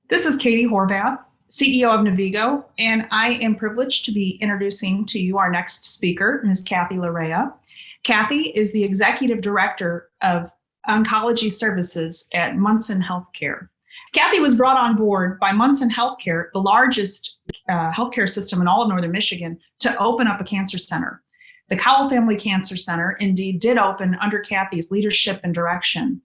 This is Katie Horvath, CEO of Navigo, and I am privileged to be introducing to you our next speaker, Ms. Kathy LaRaia. Kathy is the Executive Director of Oncology Services at Munson Healthcare. Kathy was brought on board by Munson Healthcare, the largest healthcare system in all of Northern Michigan, to open up a cancer center. The Cowell Family Cancer Center indeed did open under Kathy's leadership and direction.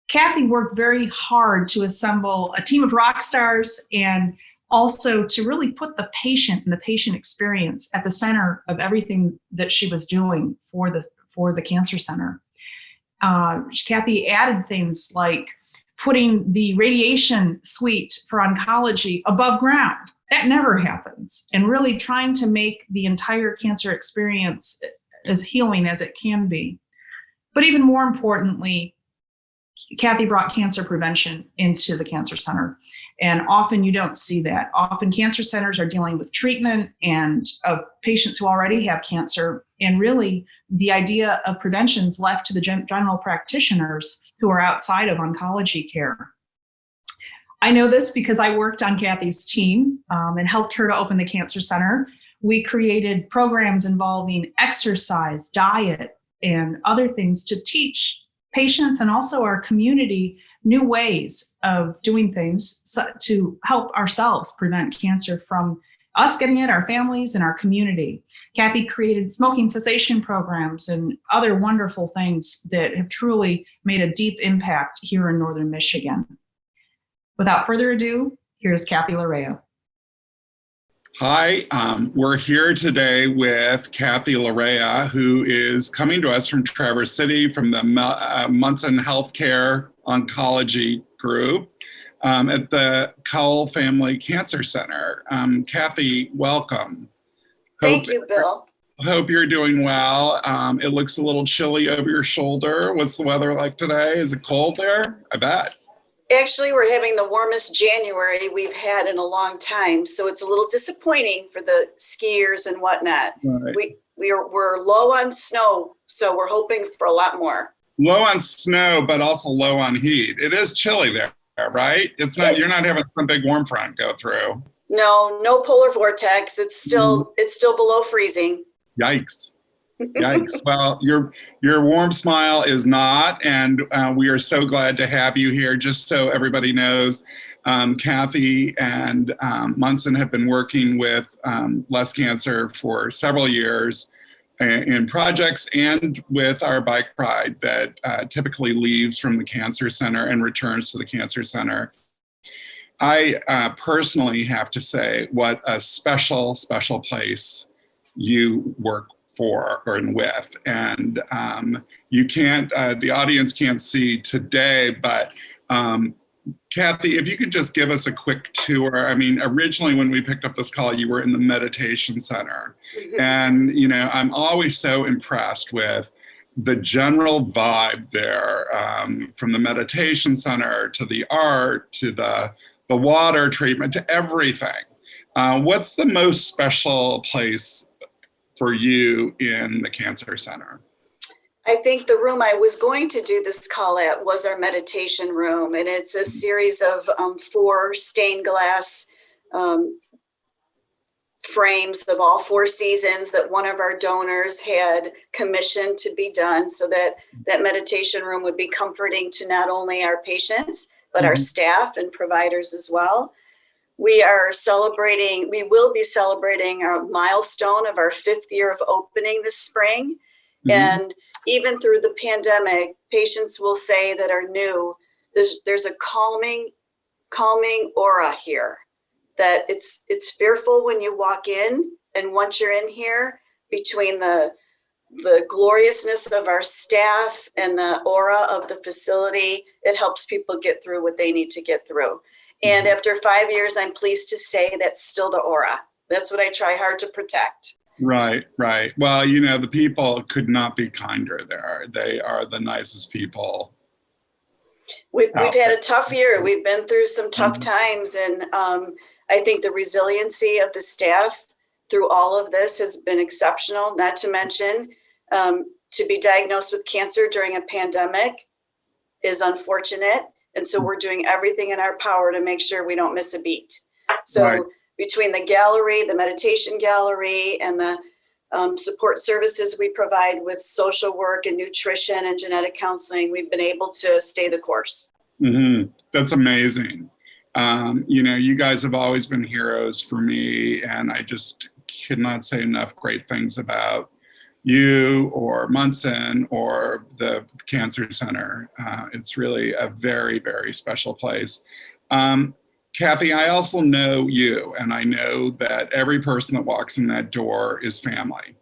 Kathy worked very hard to assemble a team of rock stars and also to really put the patient and the patient experience at the center of everything that she was doing for the cancer center. Kathy added things like putting the radiation suite for oncology above ground. That never happens. And really trying to make the entire cancer experience as healing as it can be. But even more importantly, Kathy brought cancer prevention into the cancer center. And often you don't see that. Often cancer centers are dealing with treatment and of patients who already have cancer. And really the idea of prevention is left to the general practitioners who are outside of oncology care. I know this because I worked on Kathy's team and helped her to open the cancer center. We created programs involving exercise, diet, and other things to teach patients and also our community new ways of doing things to help ourselves prevent cancer from us getting it, our families, and our community. Kathy created smoking cessation programs and other wonderful things that have truly made a deep impact here in Northern Michigan. Without further ado, here's Kathy LaRaia. Hi, we're here today with Kathy LaRaia, who is coming to us from Traverse City from the Munson Healthcare Oncology Group at the Cowell Family Cancer Center. Kathy, welcome. Thank you, Bill. Hope you're doing well. It looks a little chilly over your shoulder. What's the weather like today? Is it cold there? I bet. Actually, we're having the warmest January we've had in a long time, so it's a little disappointing for the skiers and whatnot. Right. We're low on snow, so we're hoping for a lot more. Low on snow, but also low on heat. It is chilly there, right? It's not. You're not having some big warm front go through. No polar vortex. It's still below freezing. Yikes. Yikes. Well, your warm smile is not, and we are so glad to have you here. Just so everybody knows, Kathy and Munson have been working with Less Cancer for several years in projects and with our bike ride that typically leaves from the cancer center and returns to the cancer center. I personally have to say what a special place you work for or with, and you can't, the audience can't see today, but Kathy, if you could just give us a quick tour. I mean, originally when we picked up this call, you were in the meditation center, and you know, I'm always so impressed with the general vibe there, from the meditation center to the art to the water treatment to everything. What's the most special place for you in the cancer center? I think the room I was going to do this call at was our meditation room, and it's a series of 4 stained glass frames of all 4 seasons that one of our donors had commissioned to be done, so that meditation room would be comforting to not only our patients, but our staff and providers as well. We will be celebrating our milestone of our 5th year of opening this spring. And even through the pandemic, patients will say that are new, there's a calming aura here, that it's fearful when you walk in, and once you're in here, between the gloriousness of our staff and the aura of the facility, it helps people get through what they need to get through. And after 5 years, I'm pleased to say that's still the aura. That's what I try hard to protect. Right. Well, you know, the people could not be kinder there. They are the nicest people. We've had a tough year. We've been through some tough times. And I think the resiliency of the staff through all of this has been exceptional, not to mention to be diagnosed with cancer during a pandemic is unfortunate. And so we're doing everything in our power to make sure we don't miss a beat. So Right. between the gallery, the meditation gallery, and the support services we provide with social work and nutrition and genetic counseling, we've been able to stay the course. That's amazing. You guys have always been heroes for me, and I just cannot say enough great things about you or Munson or the Cancer Center. It's really a very, very special place. Kathy, I also know you, and I know that every person that walks in that door is family.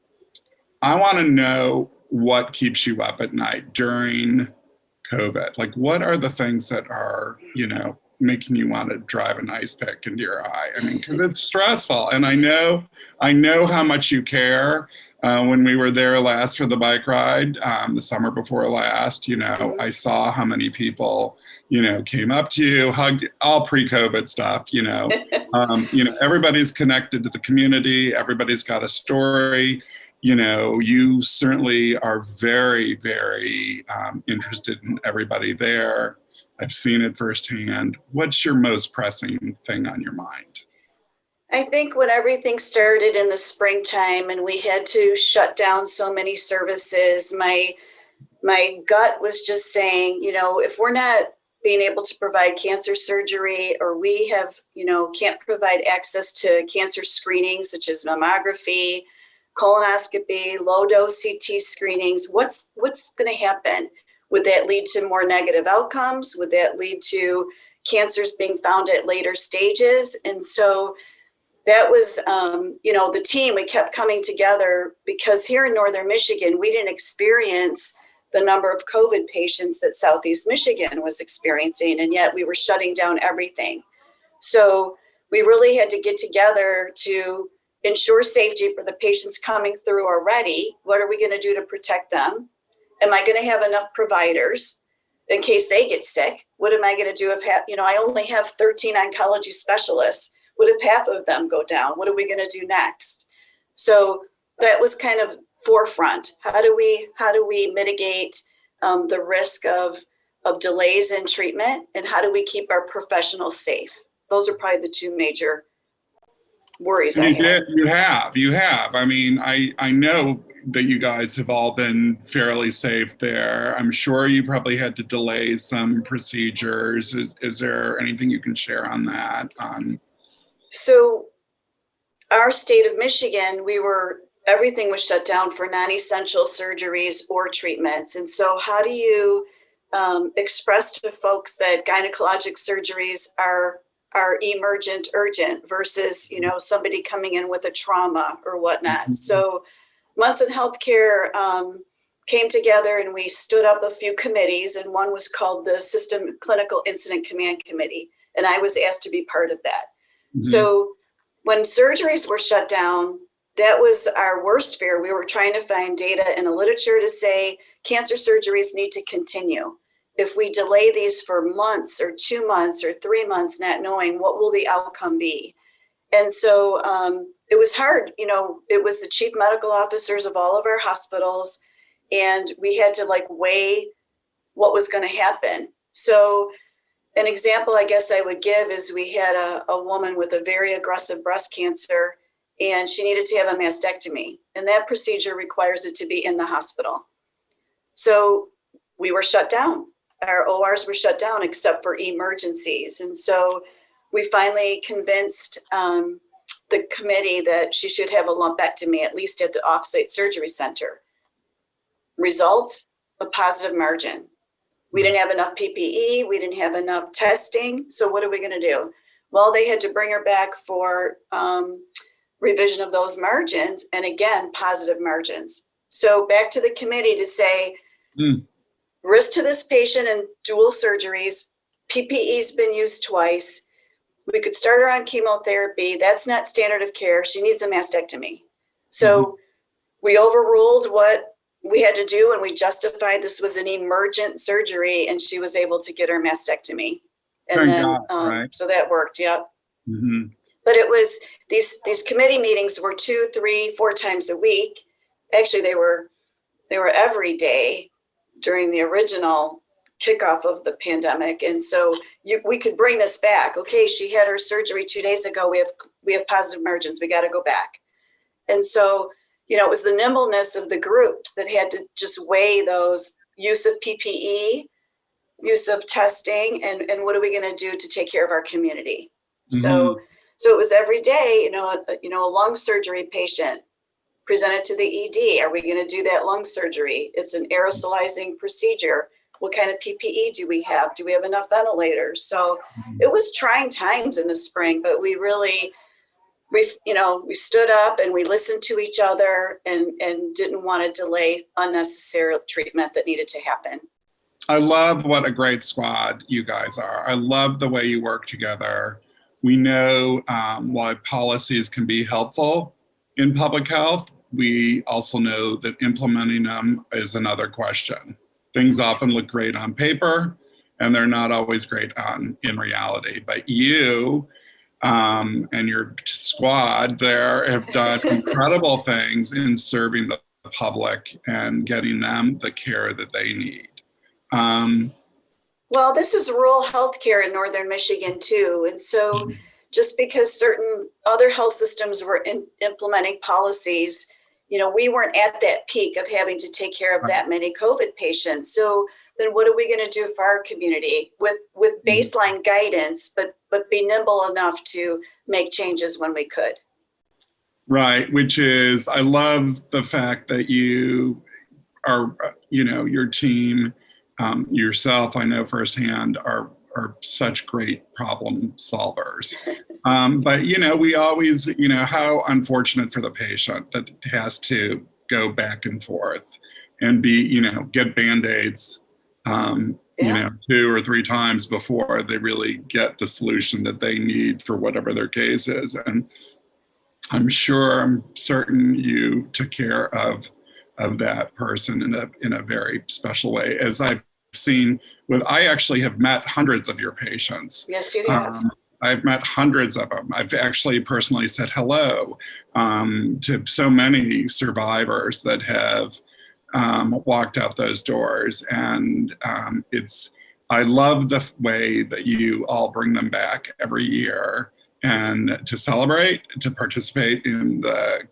I want to know what keeps you up at night during COVID. Like, what are the things that are, making you want to drive an ice pick into your eye? I mean, because it's stressful, and I know how much you care. When we were there last for the bike ride, the summer before last, I saw how many people, came up to you, hugged, all pre-COVID stuff, everybody's connected to the community. Everybody's got a story. You certainly are very, very interested in everybody there. I've seen it firsthand. What's your most pressing thing on your mind? I think when everything started in the springtime and we had to shut down so many services, my gut was just saying, if we're not being able to provide cancer surgery, or we have, can't provide access to cancer screenings such as mammography, colonoscopy, low dose CT screenings, what's going to happen? Would that lead to more negative outcomes? Would that lead to cancers being found at later stages? And so that was, the team, we kept coming together because here in Northern Michigan, we didn't experience the number of COVID patients that Southeast Michigan was experiencing, and yet we were shutting down everything. So we really had to get together to ensure safety for the patients coming through already. What are we going to do to protect them? Am I going to have enough providers in case they get sick? What am I going to do if, I only have 13 oncology specialists? What if half of them go down? What are we going to do next? So that was kind of forefront. How do we mitigate the risk of delays in treatment, and how do we keep our professionals safe? Those are probably the two major worries I had. You have. I mean, I know that you guys have all been fairly safe there. I'm sure you probably had to delay some procedures. Is there anything you can share on that? So our state of Michigan, everything was shut down for non-essential surgeries or treatments. And so how do you express to folks that gynecologic surgeries are emergent, urgent versus, somebody coming in with a trauma or whatnot? Mm-hmm. So Munson Healthcare came together and we stood up a few committees, and one was called the System Clinical Incident Command Committee. And I was asked to be part of that. Mm-hmm. So when surgeries were shut down, that was our worst fear. We were trying to find data in the literature to say cancer surgeries need to continue. If we delay these for months or 2 months or 3 months, not knowing what will the outcome be. And so it was hard. It was the chief medical officers of all of our hospitals, and we had to weigh what was going to happen. So an example I guess I would give is we had a woman with a very aggressive breast cancer, and she needed to have a mastectomy. And that procedure requires it to be in the hospital. So we were shut down. Our ORs were shut down except for emergencies. And so we finally convinced the committee that she should have a lumpectomy, at least at the offsite surgery center. Result, a positive margin. We didn't have enough PPE. We didn't have enough testing. So what are we going to do? Well, they had to bring her back for revision of those margins, and again, positive margins. So back to the committee to say, risk to this patient in dual surgeries, PPE's been used twice. We could start her on chemotherapy. That's not standard of care. She needs a mastectomy. So we overruled what we had to do, and we justified this was an emergent surgery, and she was able to get her mastectomy. And right. So that worked. Yep. Mm-hmm. But it was these committee meetings were 2, 3, 4 times a week. Actually, they were every day during the original kickoff of the pandemic. And so we could bring this back. Okay, she had her surgery 2 days ago. We have positive margins. We got to go back. And so, it was the nimbleness of the groups that had to just weigh those use of PPE, use of testing, and what are we going to do to take care of our community? So it was every day, a lung surgery patient presented to the ED. Are we going to do that lung surgery? It's an aerosolizing procedure. What kind of PPE do we have? Do we have enough ventilators? So it was trying times in the spring, but we stood up and we listened to each other and didn't want to delay unnecessary treatment that needed to happen. I love what a great squad you guys are. I love the way you work together. We know why policies can be helpful in public health. We also know that implementing them is another question. Things often look great on paper, and they're not always great in reality. But you and your squad there have done incredible things in serving the public and getting them the care that they need. Well, this is rural healthcare in Northern Michigan too. And so just because certain other health systems were implementing policies, we weren't at that peak of having to take care of that many COVID patients. So then what are we going to do for our community with baseline guidance, but be nimble enough to make changes when we could? Right, which is, I love the fact that you are, your team, yourself, I know firsthand, are such great problem solvers. But, we always, how unfortunate for the patient that has to go back and forth and be, get Band-Aids, 2 or 3 times before they really get the solution that they need for whatever their case is. And I'm certain you took care of that person in a very special way. As I've seen I actually have met hundreds of your patients. Yes, you have. I've met hundreds of them. I've actually personally said hello to so many survivors that have walked out those doors. And I love the way that you all bring them back every year and to celebrate, to participate in the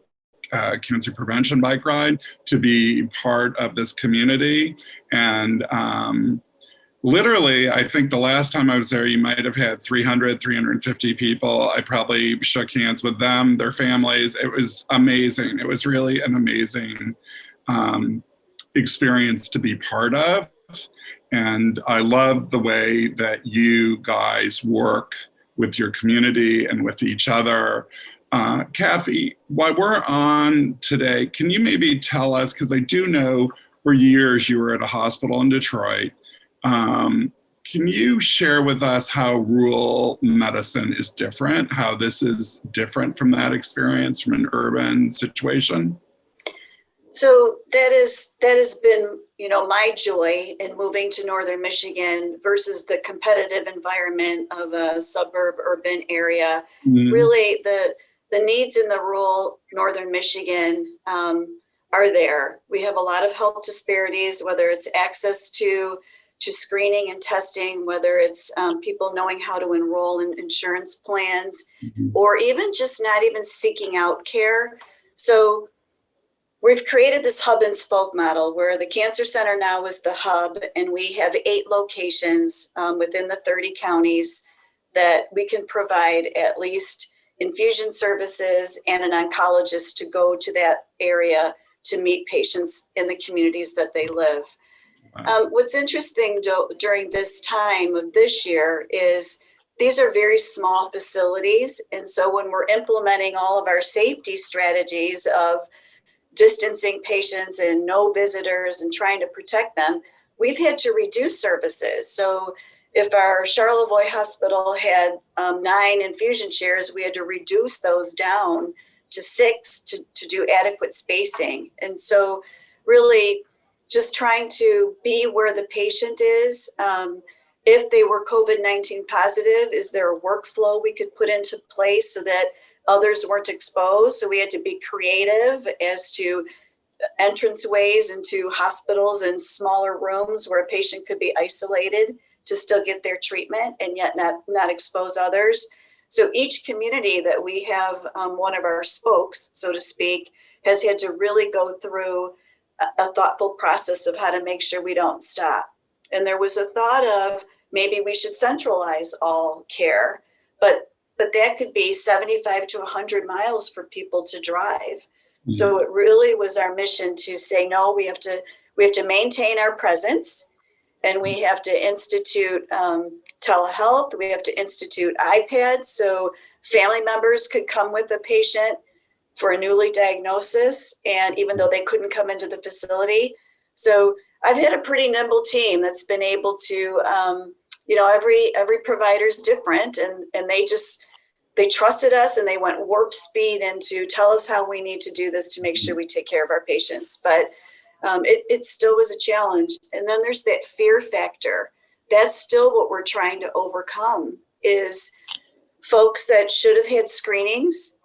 cancer prevention bike ride, to be part of this community. And literally, I think the last time I was there, you might have had 300, 350 people. I probably shook hands with them, their families. It was amazing. It was really an amazing experience to be part of. And I love the way that you guys work with your community and with each other. Kathy, while we're on today, can you maybe tell us, because I do know for years you were at a hospital in Detroit, can you share with us how rural medicine is different, how this is different from that experience, from an urban situation? So that has been, my joy in moving to Northern Michigan versus the competitive environment of a suburb urban area. Really, the needs in the rural Northern Michigan are there. We have a lot of health disparities, whether it's access to screening and testing, whether it's people knowing how to enroll in insurance plans, or even just not even seeking out care. So we've created this hub and spoke model where the cancer center now is the hub, and we have 8 locations within the 30 counties that we can provide at least infusion services and an oncologist to go to that area to meet patients in the communities that they live. What's interesting during this time of this year is these are very small facilities. And so when we're implementing all of our safety strategies of distancing patients and no visitors and trying to protect them, we've had to reduce services. So if our Charlevoix hospital had 9 infusion chairs, we had to reduce those down to 6 to do adequate spacing. And so really just trying to be where the patient is. If they were COVID-19 positive, is there a workflow we could put into place so that others weren't exposed? So we had to be creative as to entranceways into hospitals and smaller rooms where a patient could be isolated to still get their treatment and yet not expose others. So each community that we have, one of our spokes, so to speak, has had to really go through a thoughtful process of how to make sure we don't stop. And there was a thought of maybe we should centralize all care, but that could be 75 to 100 miles for people to drive. Mm-hmm. So it really was our mission to say, no, we have to maintain our presence, and we have to institute telehealth. We have to institute iPads so family members could come with a patient for a newly diagnosis, and even though they couldn't come into the facility. So I've had a pretty nimble team that's been able to, every provider's different, and they trusted us, and they went warp speed into tell us how we need to do this to make sure we take care of our patients. But it still was a challenge. And then there's that fear factor. That's still what we're trying to overcome, is folks that should have had screenings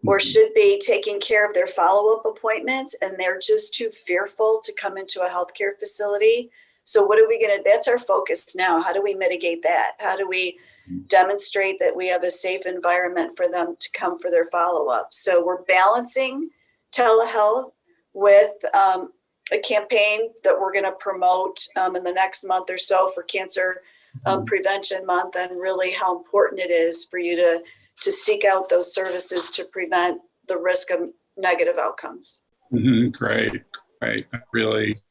or should be taking care of their follow-up appointments, and they're just too fearful to come into a healthcare facility. So what are we going to, that's our focus now. How do we mitigate that? How do we demonstrate that we have a safe environment for them to come for their follow-up? So we're balancing telehealth with a campaign that we're going to promote in the next month or so for Cancer Prevention Month, and really how important it is for you to seek out those services to prevent the risk of negative outcomes. Mm-hmm. Great. I really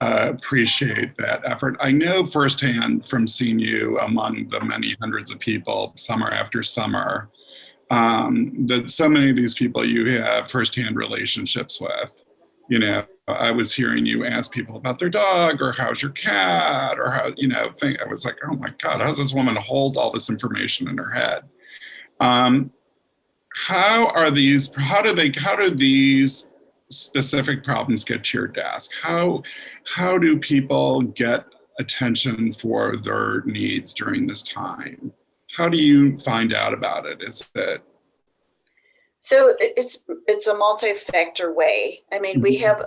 appreciate that effort. I know firsthand from seeing you among the many hundreds of people summer after summer, that so many of these people you have firsthand relationships with. You know, I was hearing you ask people about their dog, or how's your cat, or how, I was like, oh my God, how's this woman hold all this information in her head? How do these specific problems get to your desk? How do people get attention for their needs during this time? How do you find out about it? So it's a multi-factor way. I mean, we have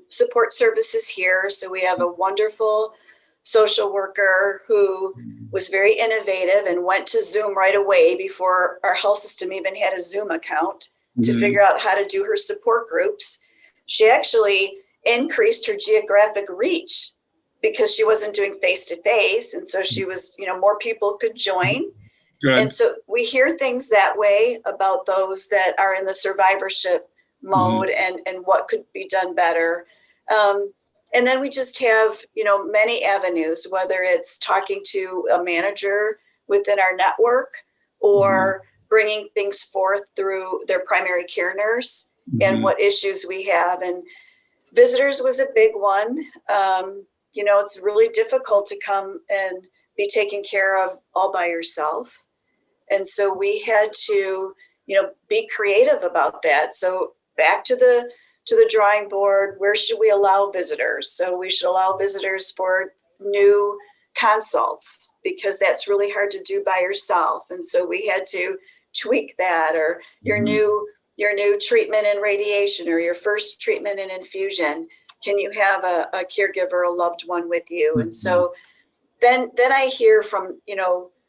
support services here. So we have a wonderful social worker who was very innovative and went to Zoom right away before our health system even had a Zoom account to figure out how to do her support groups. She actually increased her geographic reach because she wasn't doing face-to-face. And so she was, more people could join. Good. And so we hear things that way about those that are in the survivorship mode and what could be done better. And then we just have, many avenues, whether it's talking to a manager within our network or bringing things forth through their primary care nurse and what issues we have. And visitors was a big one. It's really difficult to come and be taken care of all by yourself. And so we had to, be creative about that. So back to the drawing board, where should we allow visitors? So we should allow visitors for new consults, because that's really hard to do by yourself. And so we had to tweak that, or your new treatment and radiation, or your first treatment and infusion. Can you have a caregiver, a loved one with you? And so then I hear from,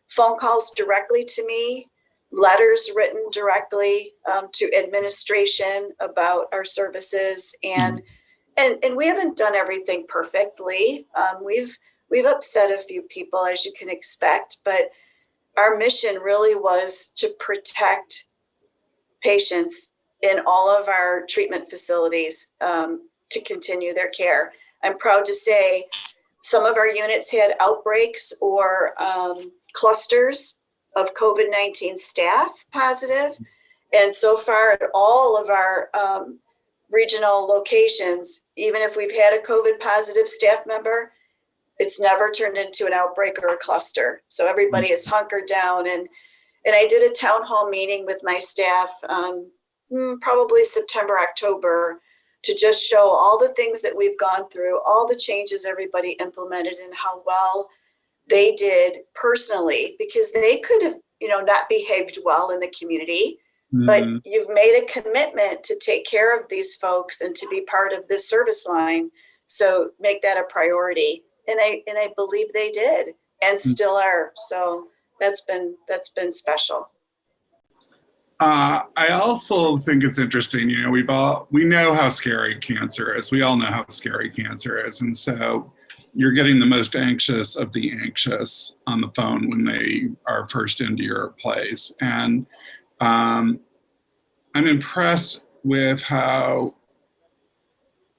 phone calls directly to me, letters written directly to administration about our services, and we haven't done everything perfectly. We've upset a few people, as you can expect, but our mission really was to protect patients in all of our treatment facilities to continue their care. I'm proud to say some of our units had outbreaks or clusters of COVID-19 staff positive. And so far at all of our regional locations, even if we've had a COVID positive staff member, it's never turned into an outbreak or a cluster. So everybody is hunkered down. And I did a town hall meeting with my staff, probably September, October, to just show all the things that we've gone through, all the changes everybody implemented, and how well they did personally, because they could have, not behaved well in the community. but Mhm. you've made a commitment to take care of these folks and to be part of this service line. So make that a priority. And I believe they did and still are. So that's been special. I also think it's interesting, we know how scary cancer is. We all know how scary cancer is. And so you're getting the most anxious of the anxious on the phone when they are first into your place. And I'm impressed with how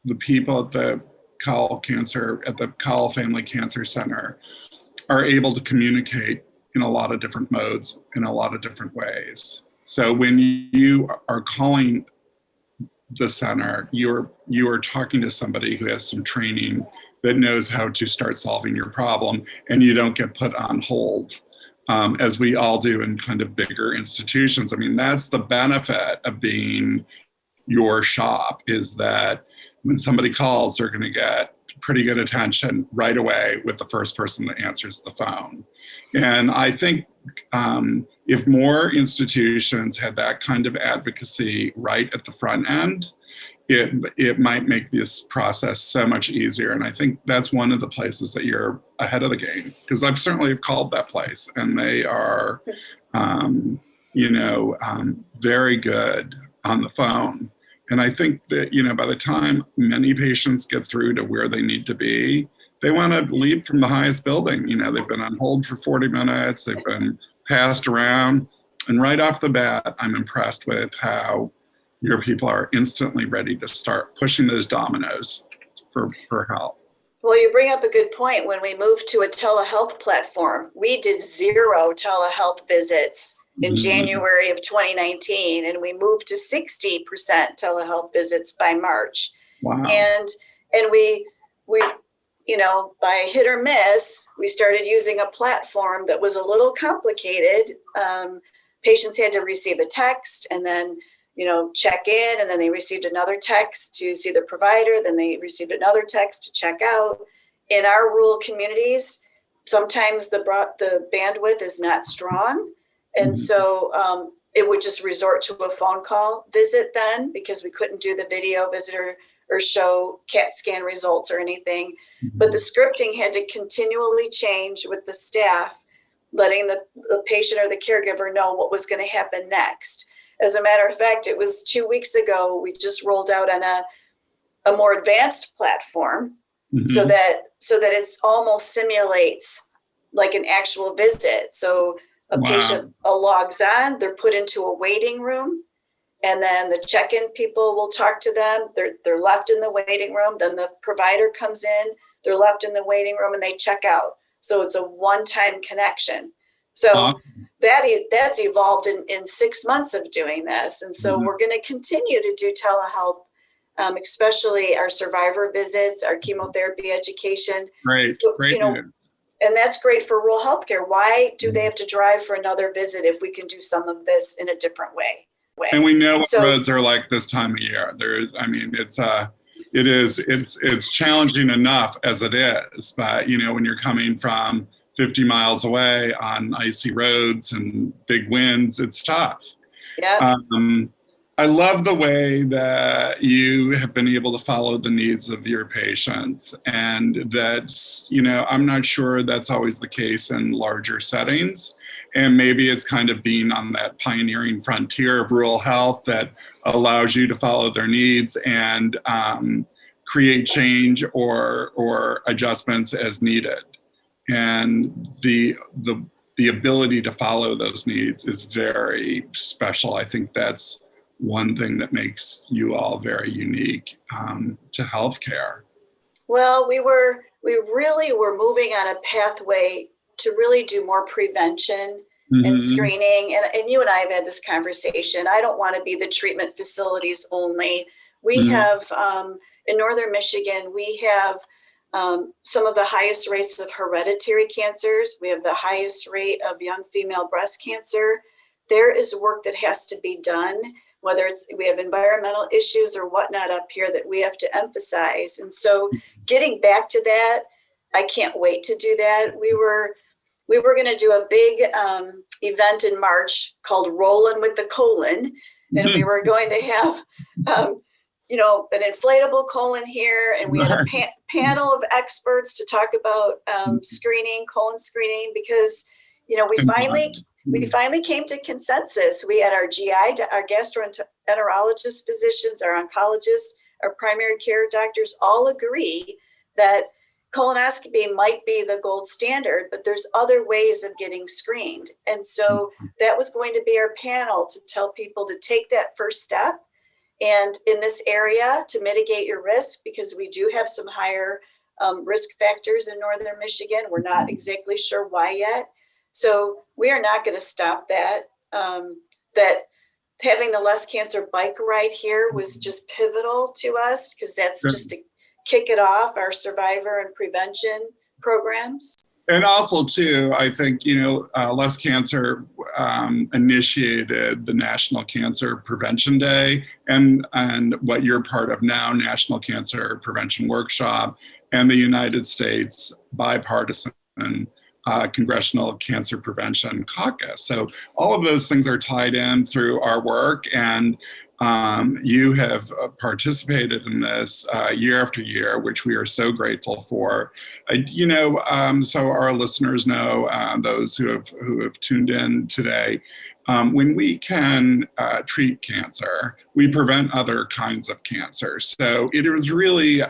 the people at the Cowell Family Cancer Center are able to communicate in a lot of different modes, in a lot of different ways. So when you are calling the center, you are talking to somebody who has some training that knows how to start solving your problem, and you don't get put on hold, as we all do in kind of bigger institutions. I mean, that's the benefit of being your shop, is that when somebody calls, they're going to get pretty good attention right away with the first person that answers the phone. And I think if more institutions had that kind of advocacy right at the front end, it might make this process so much easier. And I think that's one of the places that you're ahead of the game, because I've certainly called that place, and they are, very good on the phone. And I think that, by the time many patients get through to where they need to be, they want to leave from the highest building. They've been on hold for 40 minutes, they've been passed around. And right off the bat, I'm impressed with how your people are instantly ready to start pushing those dominoes for help. Well, you bring up a good point. When we moved to a telehealth platform, we did 0 telehealth visits in January of 2019, and we moved to 60% telehealth visits by March. Wow. And we by hit or miss, we started using a platform that was a little complicated. Patients had to receive a text and then check in, and then they received another text to see the provider, then they received another text to check out. In our rural communities, sometimes the bandwidth is not strong. And so it would just resort to a phone call visit then, because we couldn't do the video visit or show CAT scan results or anything. But the scripting had to continually change with the staff, letting the patient or the caregiver know what was going to happen next. As a matter of fact, it was 2 weeks ago, we just rolled out on a more advanced platform so that it almost simulates like an actual visit. So a patient logs on, they're put into a waiting room, and then the check-in people will talk to them. They're left in the waiting room. Then the provider comes in, they're left in the waiting room, and they check out. So it's a one-time connection. So that's evolved in 6 months of doing this. And so we're going to continue to do telehealth, especially our survivor visits, our chemotherapy education. Great news. And that's great for rural healthcare. Why do they have to drive for another visit if we can do some of this in a different way? And we know what roads are like this time of year. It's challenging enough as it is, but when you're coming from 50 miles away on icy roads and big winds, it's tough. Yeah. I love the way that you have been able to follow the needs of your patients, and that's, I'm not sure that's always the case in larger settings. And maybe it's kind of being on that pioneering frontier of rural health that allows you to follow their needs and create change or adjustments as needed. And the ability to follow those needs is very special. I think that's one thing that makes you all very unique to healthcare. Well, we really were moving on a pathway to really do more prevention and screening. And you and I have had this conversation. I don't want to be the treatment facilities only. We have, in Northern Michigan, we have some of the highest rates of hereditary cancers. We have the highest rate of young female breast cancer. There is work that has to be done, whether we have environmental issues or whatnot up here that we have to emphasize. And so getting back to that, I can't wait to do that. We were going to do a big event in March called Rollin' with the Colon. And we were going to have, an inflatable colon here. And we had a panel of experts to talk about screening, colon screening, because, we finally came to consensus. We had our GI, our gastroenterologist physicians, our oncologists, our primary care doctors all agree that colonoscopy might be the gold standard, but there's other ways of getting screened. And so that was going to be our panel to tell people to take that first step. And in this area to mitigate your risk, because we do have some higher risk factors in Northern Michigan. We're not exactly sure why yet. So we are not going to stop that. That having the Less Cancer bike ride here was just pivotal to us, because that's just to kick it off, our survivor and prevention programs. And also, too, I think, Less Cancer initiated the National Cancer Prevention Day and what you're part of now, National Cancer Prevention Workshop, and the United States Bipartisan Congressional Cancer Prevention Caucus. So all of those things are tied in through our work, and you have participated in this year after year, which we are so grateful for. So our listeners know, those who have tuned in today, when we can treat cancer, we prevent other kinds of cancer. So it was really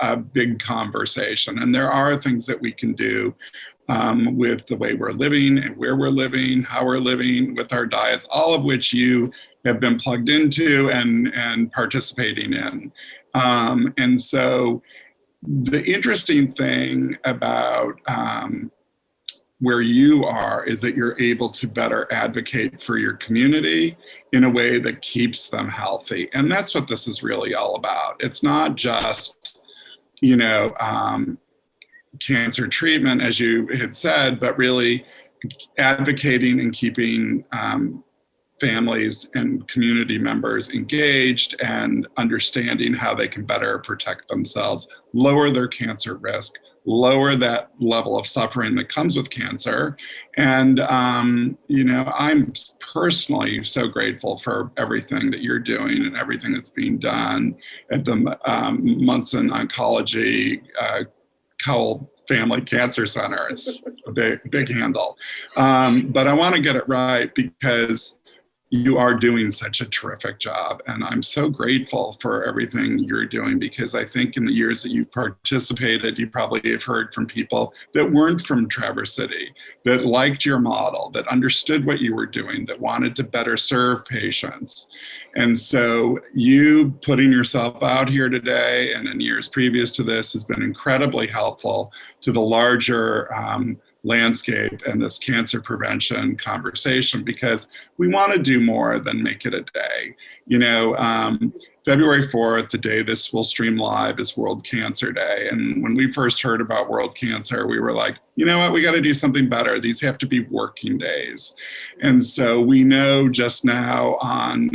a big conversation, and there are things that we can do with the way we're living and where we're living, how we're living, with our diets, all of which you have been plugged into and participating in. And so the interesting thing about where you are is that you're able to better advocate for your community in a way that keeps them healthy. And that's what this is really all about. It's not just, cancer treatment, as you had said, but really advocating and keeping families and community members engaged and understanding how they can better protect themselves, lower their cancer risk, lower that level of suffering that comes with cancer. And, I'm personally so grateful for everything that you're doing and everything that's being done at the Munson Oncology Cowell Family Cancer Center. It's a big handle. But I want to get it right, because you are doing such a terrific job. And I'm so grateful for everything you're doing, because I think in the years that you've participated, you probably have heard from people that weren't from Traverse City, that liked your model, that understood what you were doing, that wanted to better serve patients. And so you putting yourself out here today and in years previous to this has been incredibly helpful to the larger landscape and this cancer prevention conversation, because we want to do more than make it a day. February 4th, the day this will stream live, is World Cancer Day. And when we first heard about World Cancer, we were like, you know what, we got to do something better. These have to be working days. And so we know just now on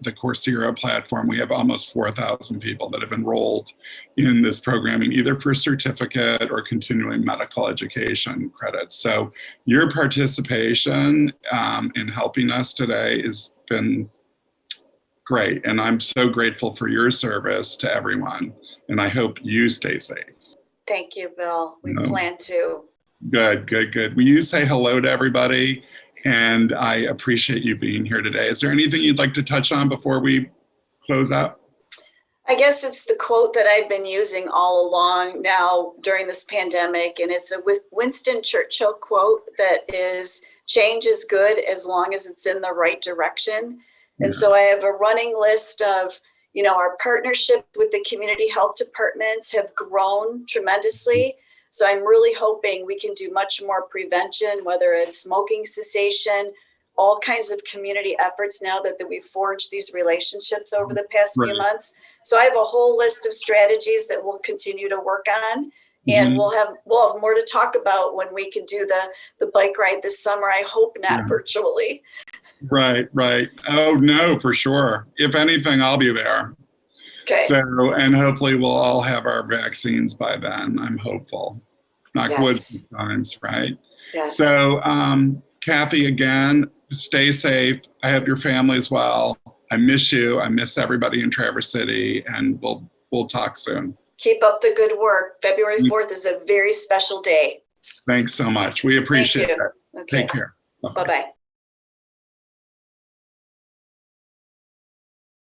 the Coursera platform, we have almost 4,000 people that have enrolled in this programming, either for certificate or continuing medical education credits. So your participation in helping us today has been great. And I'm so grateful for your service to everyone. And I hope you stay safe. Thank you, Bill. We plan to. Good. Will you say hello to everybody? And I appreciate you being here today. Is there anything you'd like to touch on before we close out? I guess it's the quote that I've been using all along now during this pandemic. And it's a Winston Churchill quote that is, change is good as long as it's in the right direction. And so I have a running list of, our partnership with the community health departments have grown tremendously. So I'm really hoping we can do much more prevention, whether it's smoking cessation, all kinds of community efforts now that we've forged these relationships over the past few months. So I have a whole list of strategies that we'll continue to work on. And we'll have more to talk about when we can do the bike ride this summer. I hope not virtually. Right. Oh, no, for sure. If anything, I'll be there. Okay. So, and hopefully we'll all have our vaccines by then. I'm hopeful. Knock wood sometimes, right? Yes. So, Kathy, again, stay safe. I hope your family is well. I miss you. I miss everybody in Traverse City, and we'll talk soon. Keep up the good work. February 4th is a very special day. Thanks so much. We appreciate it. Okay. Take care. Bye-bye. Bye-bye.